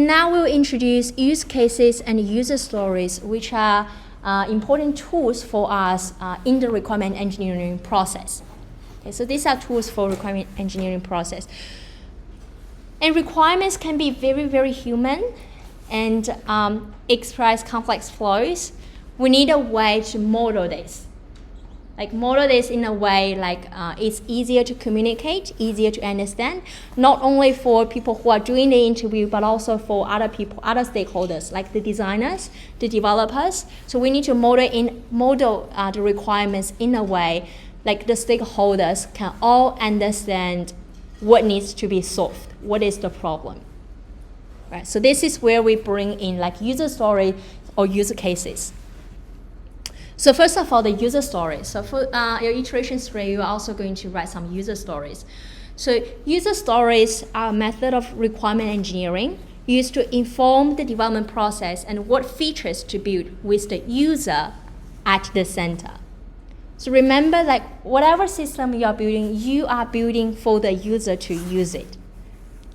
And now we'll introduce use cases and user stories, which are important tools for us in the requirement engineering process. Okay, so these are tools for requirement engineering process. And requirements can be very, very human and express complex flows. We need a way to model this. Like model this in a way like it's easier to communicate, easier to understand, not only for people who are doing the interview, but also for other people, other stakeholders, like the designers, the developers. So we need to model the requirements in a way like the stakeholders can all understand what needs to be solved, what is the problem. Right? So this is where we bring in like user story or user cases. So first of all, the user stories. So for your iteration 3, you're also going to write some user stories. So user stories are a method of requirement engineering used to inform the development process and what features to build with the user at the center. So remember, like whatever system you are building for the user to use it,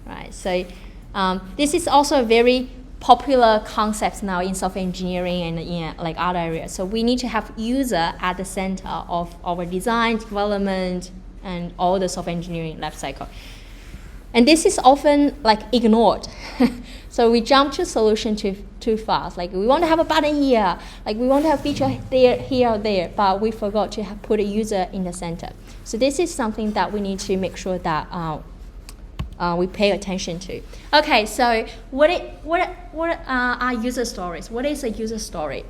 right? So this is also a very popular concepts now in software engineering and in like other areas. So we need to have user at the center of our design, development, and all the software engineering life cycle. And this is often like ignored. So we jump to solution too fast. Like we want to have a button here, like we want to have a feature there, here, or there, but we forgot to put a user in the center. So this is something that we need to make sure that we pay attention to. Okay, so what are user stories? What is a user story?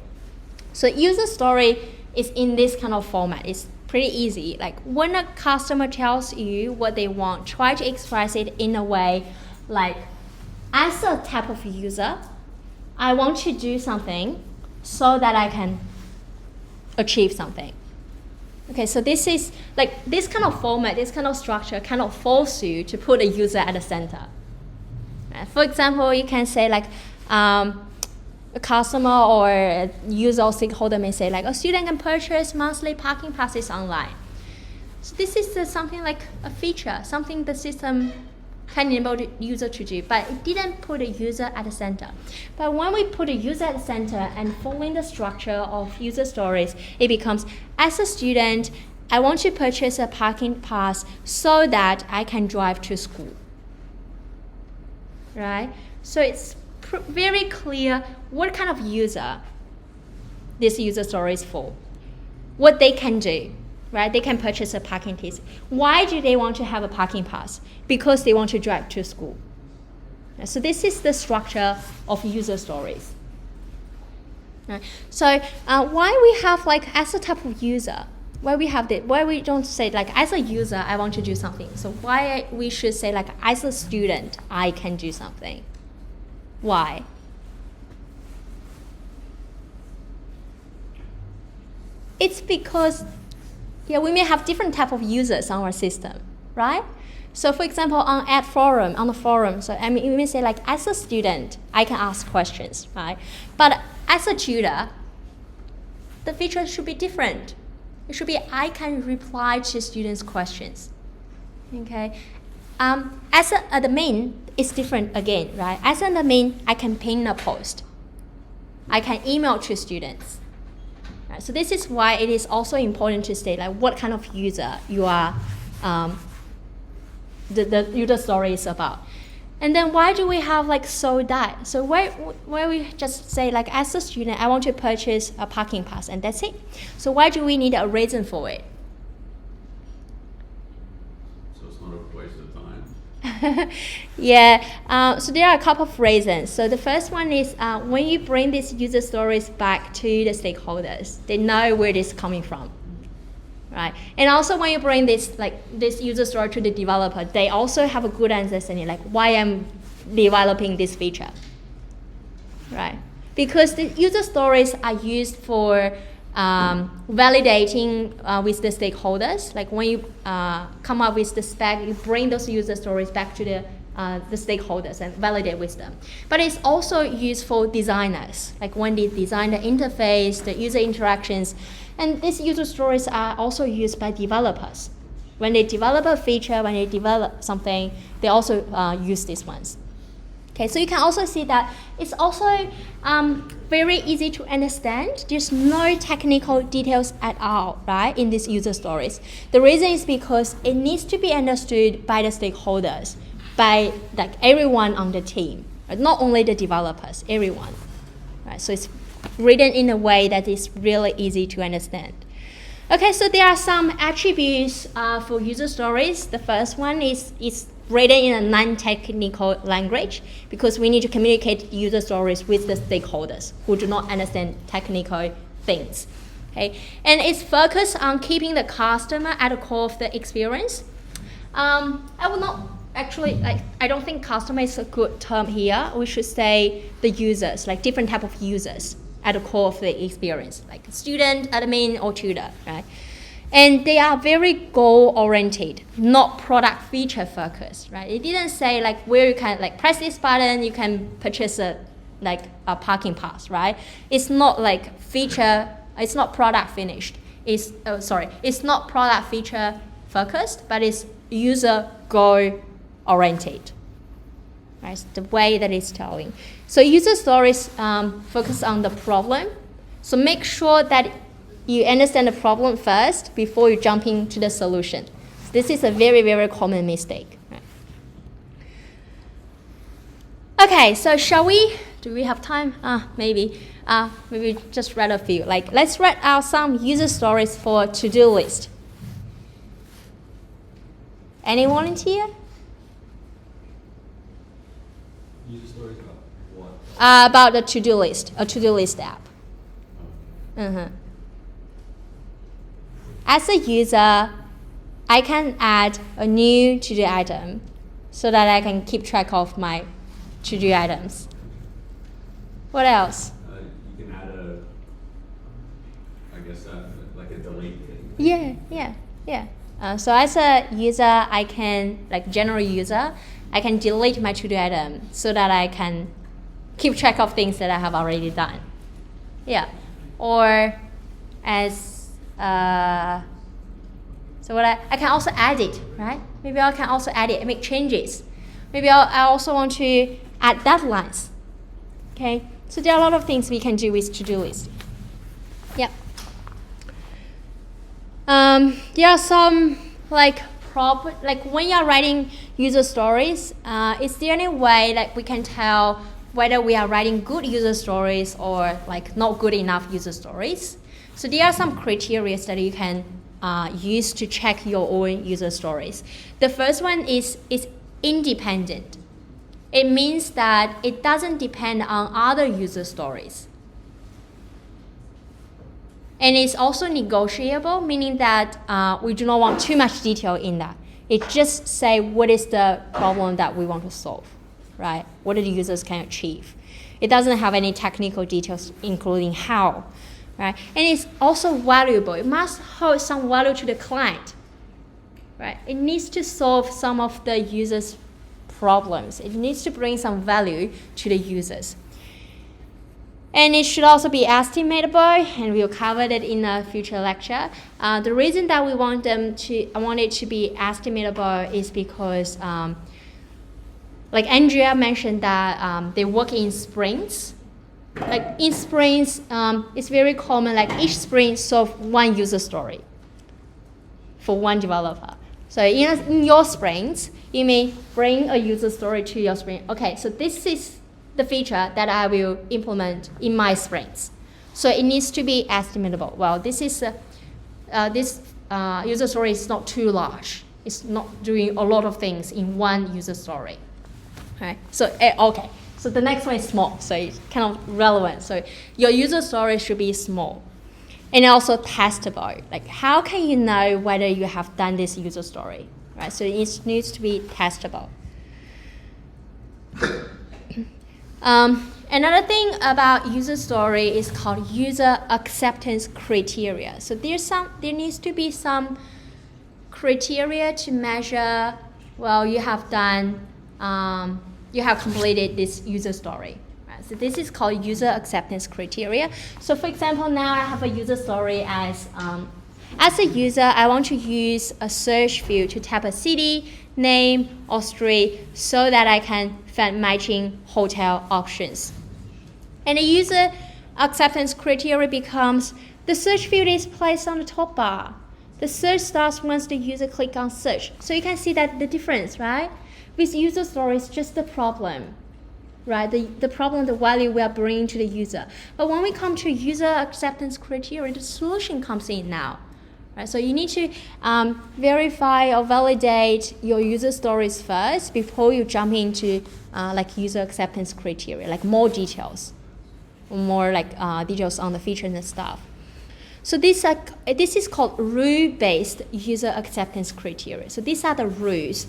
So user story is in this kind of format. It's pretty easy. Like when a customer tells you what they want, try to express it in a way like, as a type of user, I want to do something so that I can achieve something. Okay, so this is like this kind of format, this kind of structure kind of force you to put a user at the center. For example, you can say like a customer or a user or stakeholder may say like a student can purchase monthly parking passes online. So this is something like a feature, something the system can enable the user to do, but it didn't put a user at the center. But when we put a user at the center and following the structure of user stories, it becomes, as a student, I want to purchase a parking pass so that I can drive to school. Right? So it's very clear what kind of user this user story is for, what they can do. Right? They can purchase a parking ticket. Why do they want to have a parking pass? Because they want to drive to school. So this is the structure of user stories. Right? So why we have like as a type of user, why we don't say like as a user I want to do something. So why we should say like as a student I can do something. Why? It's because we may have different type of users on our system, right? So for example, on the forum, so I mean, you may say like, as a student, I can ask questions, right? But as a tutor, the feature should be different. It should be, I can reply to students' questions, okay? As an admin, it's different again, right? As an admin, I can pin a post. I can email to students. Right, so this is why it is also important to state like what kind of user you are, the user story is about. And then why do we have like so that? So where we just say like as a student, I want to purchase a parking pass and that's it. So why do we need a reason for it? So it's not a waste of time. So there are a couple of reasons. So the first one is when you bring these user stories back to the stakeholders, they know where this is coming from, right? And also when you bring this user story to the developer, they also have a good understanding like why I'm developing this feature, right? Because the user stories are used for validating with the stakeholders. Like when you come up with the spec, you bring those user stories back to the stakeholders and validate with them. But it's also used for designers, like when they design the interface, the user interactions, and these user stories are also used by developers. When they develop a feature, when they develop something, they also use these ones. Okay, so you can also see that it's also very easy to understand. There's no technical details at all, right, in these user stories. The reason is because it needs to be understood by the stakeholders, by like everyone on the team, right? Not only the developers, everyone. Right? So it's written in a way that is really easy to understand. Okay, so there are some attributes for user stories. The first one is written in a non-technical language because we need to communicate user stories with the stakeholders who do not understand technical things. Okay, and it's focused on keeping the customer at the core of the experience. I will not actually, I don't think customer is a good term here. We should say the users, like different type of users at the core of the experience, like student, admin, or tutor, right? And they are very goal-oriented, not product feature focused, right? It didn't say like where you can like press this button, you can purchase a parking pass, right? It's not like feature, it's not product finished. It's not product feature focused, but it's user goal-oriented. Right? It's the way that it's telling. So user stories focus on the problem. So make sure that you understand the problem first before you jump into the solution. This is a very, very common mistake. Right? Okay, so do we have time? Maybe just read a few. Like, let's read out some user stories for to-do list. Any volunteer? User stories about what? About the to-do list, a to-do list app. As a user, I can add a new to-do item so that I can keep track of my to-do items. What else? You can add like a delete thing. Yeah. So as a user, I can, like general user, I can delete my to-do item so that I can keep track of things that I have already done. Yeah. Or as so what I can also add it, right? Maybe I can also add it and make changes. Maybe I also want to add deadlines. Okay, so there are a lot of things we can do with to-do list. Yep. There are some like when you're writing user stories, is there any way that we can tell whether we are writing good user stories or like not good enough user stories? So there are some criteria that you can use to check your own user stories. The first one is independent. It means that it doesn't depend on other user stories. And it's also negotiable, meaning that we do not want too much detail in that. It just say what is the problem that we want to solve, right? What the users can achieve. It doesn't have any technical details, including how. Right? And it's also valuable. It must hold some value to the client. Right? It needs to solve some of the users' problems. It needs to bring some value to the users. And it should also be estimatable, and we'll cover that in a future lecture. The reason that I want it to be estimatable is because, like Andrea mentioned that they work in sprints. Like in sprints, it's very common, like each sprint solve one user story for one developer. So in your sprints, you may bring a user story to your sprint. Okay, so this is the feature that I will implement in my sprints. So it needs to be estimatable. Well, this user story is not too large. It's not doing a lot of things in one user story. Right? So, okay. So the next one is small, so it's kind of relevant. So your user story should be small. And also testable. Like how can you know whether you have done this user story? Right? So it needs to be testable. Another thing about user story is called user acceptance criteria. So there needs to be some criteria to measure, well, you have completed this user story. Right? So this is called user acceptance criteria. So for example, now I have a user story as a user, I want to use a search field to type a city, name, or street so that I can find matching hotel options. And the user acceptance criteria becomes the search field is placed on the top bar. The search starts once the user clicks on search. So you can see that the difference, right? With user stories, just the problem, right? The problem, the value we are bringing to the user. But when we come to user acceptance criteria, the solution comes in now. Right? So you need to verify or validate your user stories first before you jump into like user acceptance criteria, like more details, more like details on the features and stuff. So this is called rule-based user acceptance criteria. So these are the rules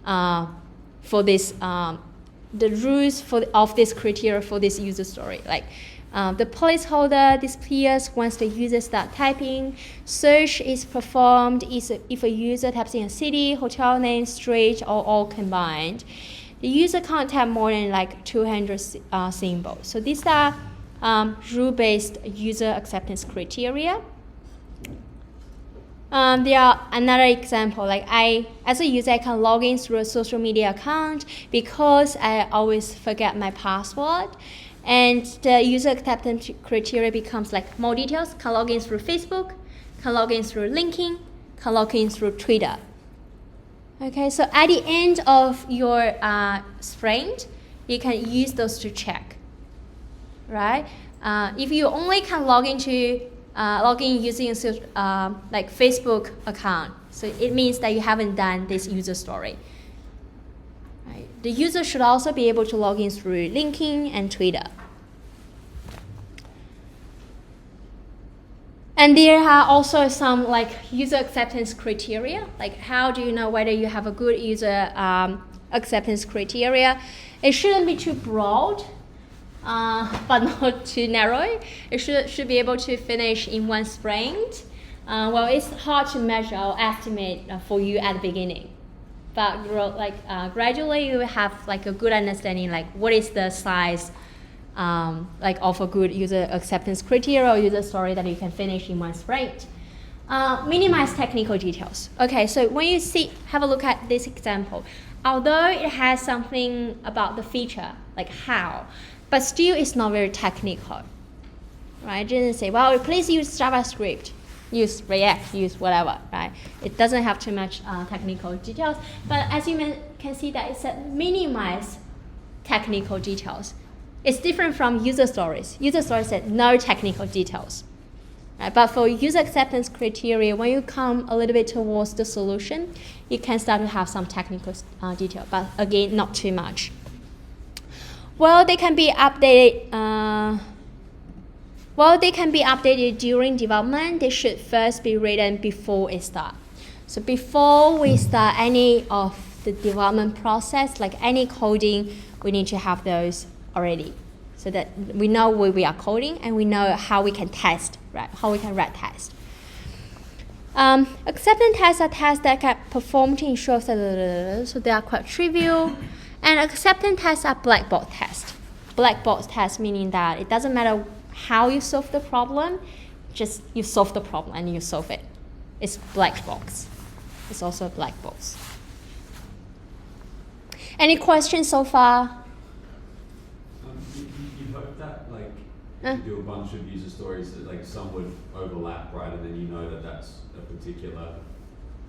for this, the rules of this criteria for this user story. Like the placeholder disappears once the user starts typing. Search is performed if a user types in a city, hotel name, street, or all combined. The user can't type more than like 200 symbols. So these are rule-based user acceptance criteria. There are another example, like as a user, I can log in through a social media account because I always forget my password. And the user acceptance criteria becomes like more details, can log in through Facebook, can log in through LinkedIn, can log in through Twitter. Okay, so at the end of your sprint, you can use those to check, right? If you only can log in using like Facebook account, so it means that you haven't done this user story. Right? The user should also be able to log in through LinkedIn and Twitter. And there are also some like user acceptance criteria, like how do you know whether you have a good user acceptance criteria? It shouldn't be too broad, but not too narrow. It should be able to finish in one sprint. Well, it's hard to measure or estimate for you at the beginning, but gradually you will have like a good understanding, like what is the size like of a good user acceptance criteria or user story that you can finish in one sprint. Minimize technical details. Okay, so when you have a look at this example, although it has something about the feature, like how, but still it's not very technical, right? It didn't say, well, please use JavaScript, use React, use whatever, right? It doesn't have too much technical details, but as you can see that it said minimize technical details. It's different from user stories. User stories said no technical details, right? But for user acceptance criteria, when you come a little bit towards the solution, you can start to have some technical detail, but again, not too much. Well, they can be updated. During development. They should first be written before it starts. So before we start any of the development process, like any coding, we need to have those already, so that we know where we are coding and we know how we can test, right? How we can red test. Acceptance tests are tests that can perform to ensure so they are quite trivial. And acceptance tests are black box tests. Black box tests meaning that it doesn't matter how you solve the problem, just you solve the problem and you solve it. It's black box. It's also a black box. Any questions so far? You hope that you do a bunch of user stories that like some would overlap, right? And then you know that that's a particular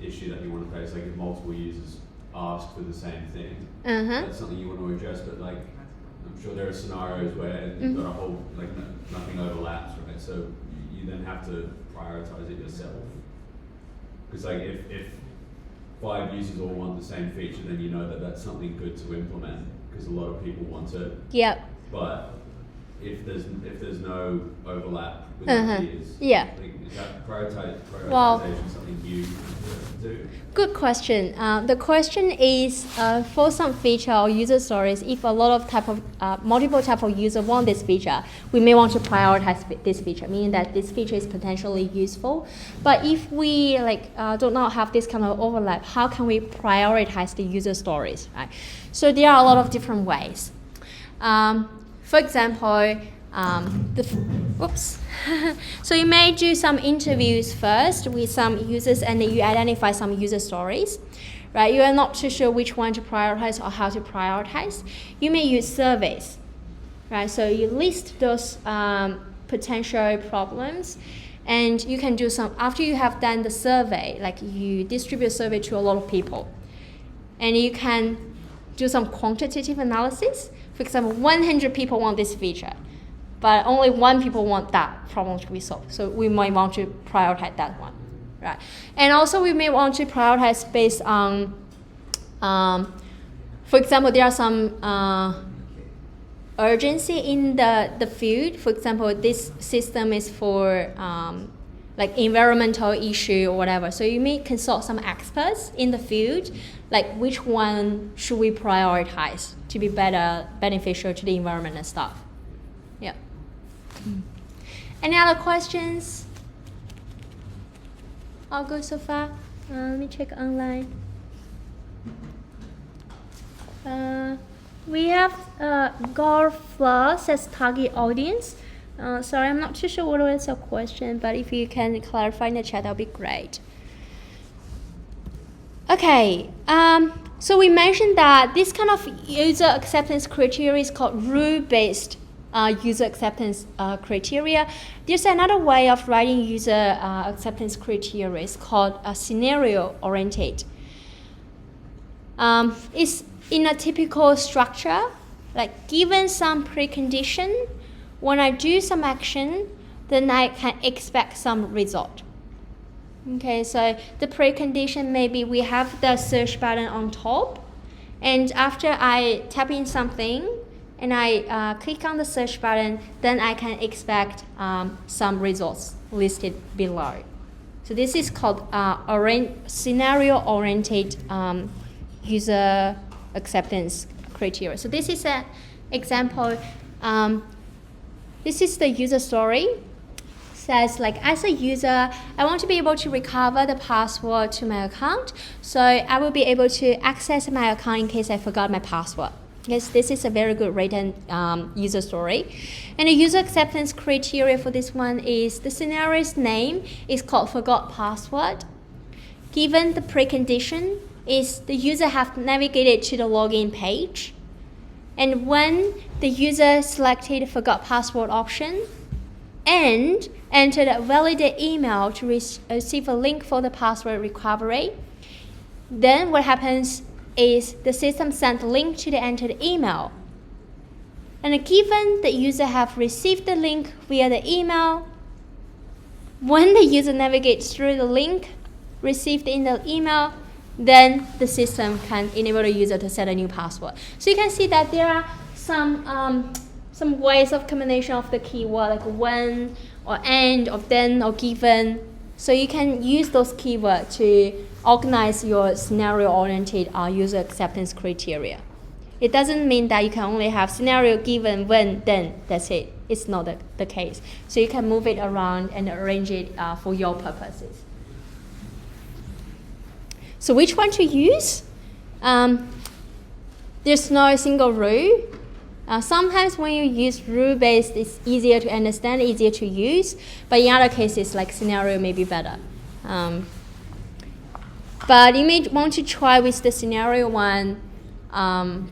issue that you want to face. Like if multiple users ask for the same thing, that's something you want to address. But like, I'm sure there are scenarios where you've got a whole nothing overlaps, right? So you then have to prioritize it yourself. Because like if 5 users all want the same feature, then you know that that's something good to implement because a lot of people want it. Yep. But if there's no overlap with ideas, is that prioritization something you do? Good question. The question is for some feature or user stories, if a lot of multiple type of user want this feature, we may want to prioritize this feature, meaning that this feature is potentially useful. But if we do not have this kind of overlap, how can we prioritize the user stories, right? So there are a lot of different ways. For example, so you may do some interviews first with some users and then you identify some user stories, right? You are not too sure which one to prioritize or how to prioritize. You may use surveys, right? So you list those potential problems, and you can do some, after you have done the survey, like you distribute survey to a lot of people, and you can do some quantitative analysis. For example, 100 people want this feature, but only 1 people want that problem to be solved. So we might want to prioritize that one, right? And also we may want to prioritize based on, for example, there are some urgency in the field. For example, this system is for like environmental issue or whatever. So you may consult some experts in the field, like which one should we prioritize to be better, beneficial to the environment and stuff. Yeah. Any other questions? All good so far? Let me check online. We have Garfla says target audience. Sorry, I'm not too sure what was your question, but if you can clarify in the chat, that'll be great. Okay, so we mentioned that this kind of user acceptance criteria is called rule-based user acceptance criteria. There's another way of writing user acceptance criteria. It's called scenario-oriented. It's in a typical structure, like given some precondition, when I do some action, then I can expect some result. Okay, so the precondition maybe we have the search button on top, and after I tap in something and I click on the search button, then I can expect some results listed below. So this is called scenario-oriented user acceptance criteria. So this is an example. This is the user story. Says like, as a user, I want to be able to recover the password to my account, so I will be able to access my account in case I forgot my password. Yes, this is a very good written user story. And the user acceptance criteria for this one is the scenario's name is called forgot password. Given the precondition is the user have navigated to the login page, and when the user selected forgot password option and entered a validated email to receive a link for the password recovery, then what happens is the system sent a link to the entered email. And given the user have received the link via the email, when the user navigates through the link received in the email, then the system can enable the user to set a new password. So you can see that there are some ways of combination of the keyword, like when or and or then or given. So you can use those keywords to organize your scenario-oriented user acceptance criteria. It doesn't mean that you can only have scenario given, when, then, that's it. It's not the case. So you can move it around and arrange it for your purposes. So which one to use? There's no single rule. Sometimes when you use rule-based, it's easier to understand, easier to use. But in other cases, like scenario may be better. But you may want to try with the scenario one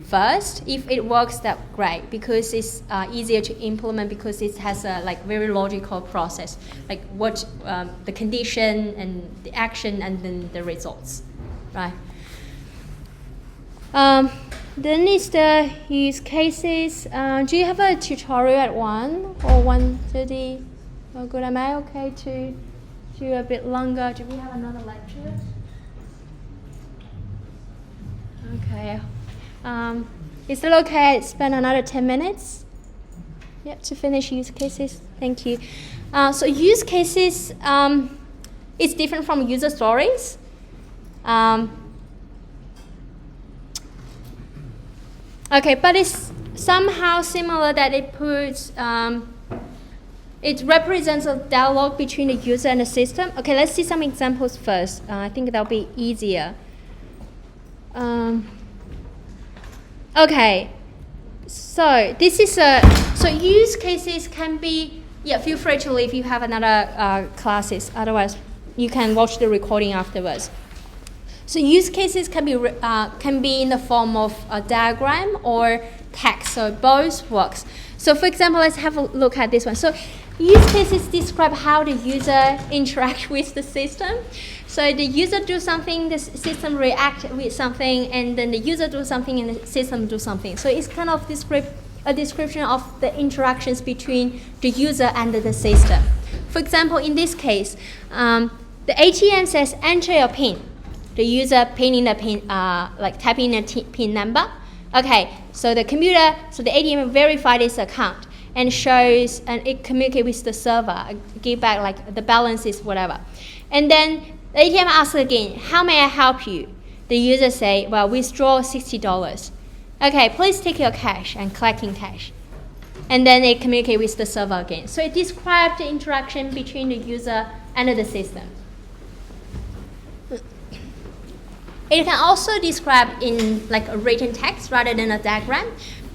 first. If it works, that's great, because it's easier to implement, because it has a very logical process, like what the condition and the action and then the results, right? Then is the use cases. Do you have a tutorial at 1 or 1:30? Oh, good. Am I okay to do a bit longer? Do we have another lecture? Okay. Is it okay I spend another 10 minutes? Yeah, to finish use cases. Thank you. So use cases is different from user stories. Okay, but it's somehow similar that it puts, it represents a dialogue between the user and the system. Okay, let's see some examples first. I think that'll be easier. Okay, so this is so use cases can be, feel free to leave if you have another classes. Otherwise, you can watch the recording afterwards. So use cases can be in the form of a diagram or text, so both works. So for example, let's have a look at this one. So use cases describe how the user interact with the system. So the user do something, the system react with something, and then the user do something and the system do something. So it's kind of a description of the interactions between the user and the system. For example, in this case, the ATM says enter your PIN. The user pinning the PIN, like typing in a PIN number. Okay, so the ATM verify this account and shows, and it communicates with the server, give back like the balances, whatever. And then the ATM asks again, how may I help you? The user say, well, withdraw $60. Okay, please take your cash and collecting cash. And then they communicate with the server again. So it describes the interaction between the user and the system. It can also describe in like a written text rather than a diagram,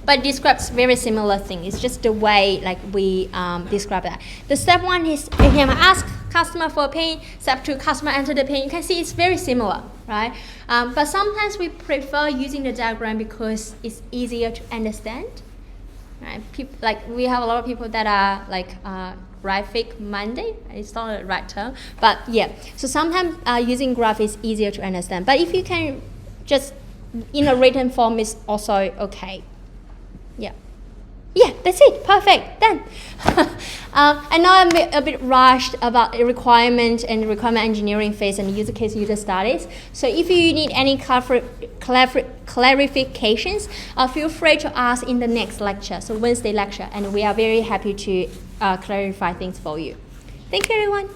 but describes very similar thing. It's just the way like we describe that. The step 1 is ATM ask customer for a PIN. Step 2, customer enter the PIN. You can see it's very similar, right? But sometimes we prefer using the diagram because it's easier to understand. Right? Like we have a lot of people that are like graphic Monday. It's not the right term, but yeah. So sometimes using graph is easier to understand. But if you can just in a written form, is also okay. Yeah. Yeah, that's it. Perfect. Done. I know I'm a bit rushed about the requirement and requirement engineering phase and user case user studies. So if you need any clarifications, feel free to ask in the next lecture, so Wednesday lecture, and we are very happy to clarify things for you. Thank you, everyone.